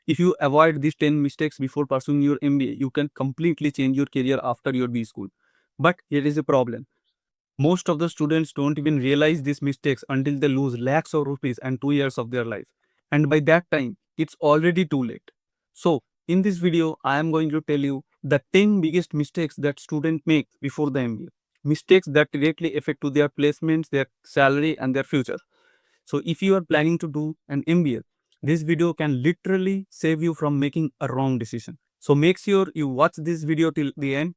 If you avoid these 10 mistakes before pursuing your MBA, you can completely change your career after your B school. But here is a problem. Most of the students don't even realize these mistakes until they lose lakhs of rupees and 2 years of their life. And by that time, it's already too late. So, in this video, I am going to tell you the 10 biggest mistakes that students make before the MBA. Mistakes that directly affect to their placements, their salary, and their future. So, if you are planning to do an MBA, this video can literally save you from making a wrong decision. So, make sure you watch this video till the end.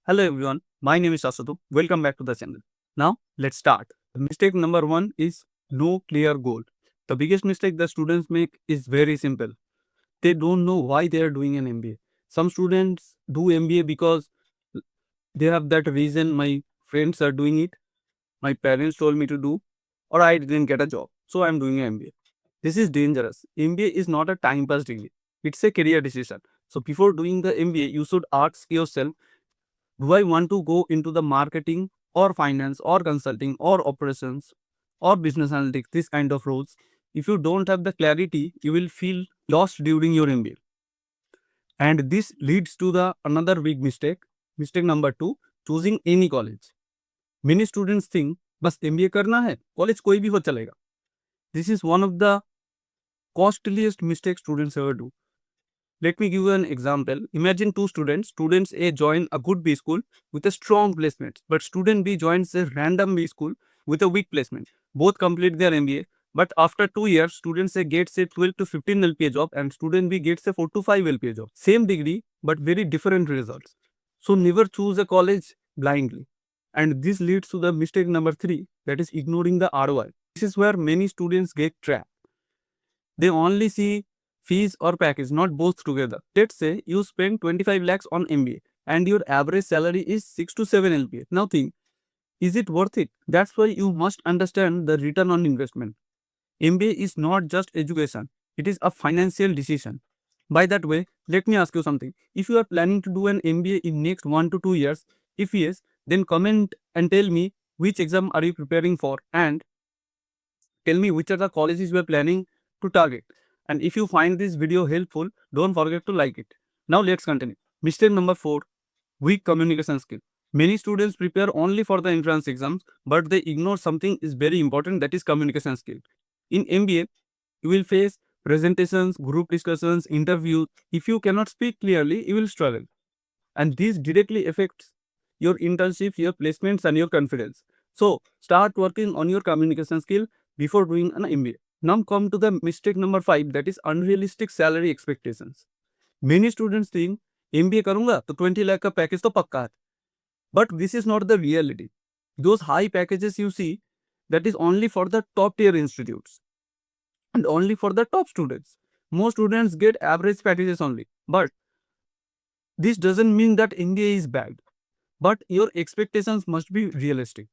Hello everyone, my name is Asadu. Welcome back to the channel. Now let's start. Mistake number one is no clear goal. The biggest mistake that students make is very simple. They don't know why they are doing an MBA. Some students do MBA because they have that reason: my friends are doing it, my parents told me to do, or I didn't get a job, so I'm doing an MBA. This is dangerous. MBA is not a time pass degree. It's a career decision. So before doing the MBA, you should ask yourself, do I want to go into the marketing or finance or consulting or operations or business analytics, this kind of roles? If you don't have the clarity, you will feel lost during your MBA. And this leads to the another big mistake. Mistake number two, choosing any college. Many students think बस MBA करना है, college कोई भी हो चलेगा. This is one of the costliest mistakes students ever do. Let me give you an example. Imagine two students. Students A join a good B school with a strong placement, but student B joins a random B school with a weak placement. Both complete their MBA, but after 2 years, student A gets a 12 to 15 LPA job and student B gets a 4 to 5 LPA job. Same degree, but very different results. So never choose a college blindly. And this leads to the mistake number three, that is ignoring the ROI. This is where many students get trapped. They only see fees or package, not both together. Let's say you spend 25 lakhs on MBA and your average salary is 6 to 7 LPA. Now think, is it worth it? That's why you must understand the return on investment. MBA is not just education, it is a financial decision. By that way, let me ask you something. If you are planning to do an MBA in next 1 to 2 years, if yes, then comment and tell me which exam are you preparing for and tell me which are the colleges you are planning to target. And if you find this video helpful, don't forget to like it. Now let's continue. Mistake number four, weak communication skill. Many students prepare only for the entrance exams, but they ignore something is very important, that is communication skill. In MBA, you will face presentations, group discussions, interviews. If you cannot speak clearly, you will struggle. And this directly affects your internships, your placements, and your confidence. So start working on your communication skill before doing an MBA. Now come to the mistake number five, that is unrealistic salary expectations. Many students think MBA करूंगा तो 20 lakh का package तो पक्का है. But this is not the reality. Those high packages you see, that is only for the top tier institutes and only for the top students. Most students get average packages only. But this doesn't mean that MBA is bad. But your expectations must be realistic.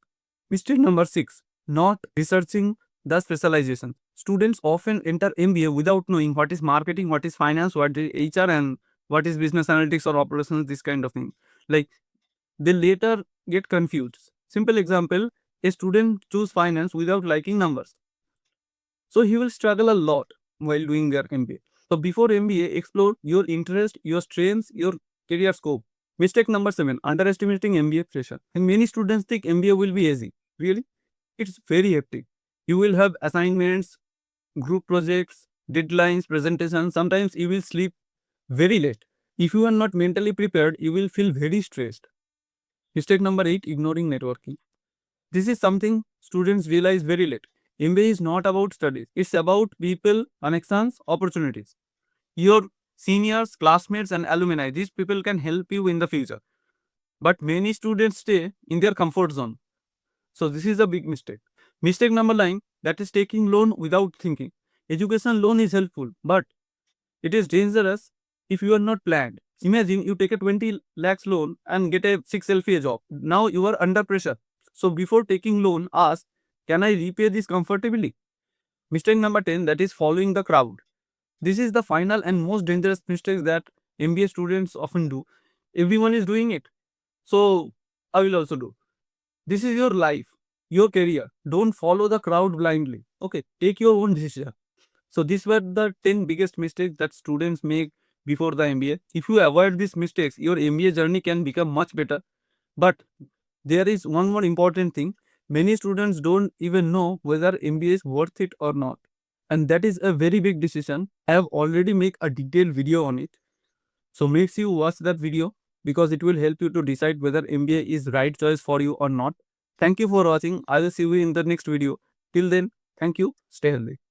Mistake number six, not researching the specialization. Students often enter MBA without knowing what is marketing, what is finance, what is HR, and what is business analytics or operations, this kind of thing. Like they later get confused. Simple example, a student choose finance without liking numbers. So he will struggle a lot while doing their MBA. So before MBA, explore your interest, your strengths, your career scope. Mistake number seven, underestimating MBA pressure. And many students think MBA will be easy. Really? It's very hectic. You will have assignments, group projects, deadlines, presentations. Sometimes you will sleep very late. If you are not mentally prepared, you will feel very stressed. Mistake number eight, ignoring networking. This is something students realize very late. MBA is not about studies. It's about people, connections, opportunities. Your seniors, classmates, and alumni, these people can help you in the future. But many students stay in their comfort zone. So this is a big mistake. Mistake number nine, that is taking loan without thinking. Education loan is helpful, but it is dangerous if you are not planned. Imagine you take a 20 lakhs loan and get a 6 LPA job. Now you are under pressure. So before taking loan, ask, can I repay this comfortably? Mistake number 10, that is following the crowd. This is the final and most dangerous mistake that MBA students often do. Everyone is doing it, so I will also do. This is your life, your career. Don't follow the crowd blindly. Okay, take your own decision. So these were the 10 biggest mistakes that students make before the MBA. If you avoid these mistakes, your MBA journey can become much better. But there is one more important thing. Many students don't even know whether MBA is worth it or not. And that is a very big decision. I have already made a detailed video on it. So make sure you watch that video because it will help you to decide whether MBA is right choice for you or not. Thank you for watching. I will see you in the next video. Till then, thank you. Stay healthy.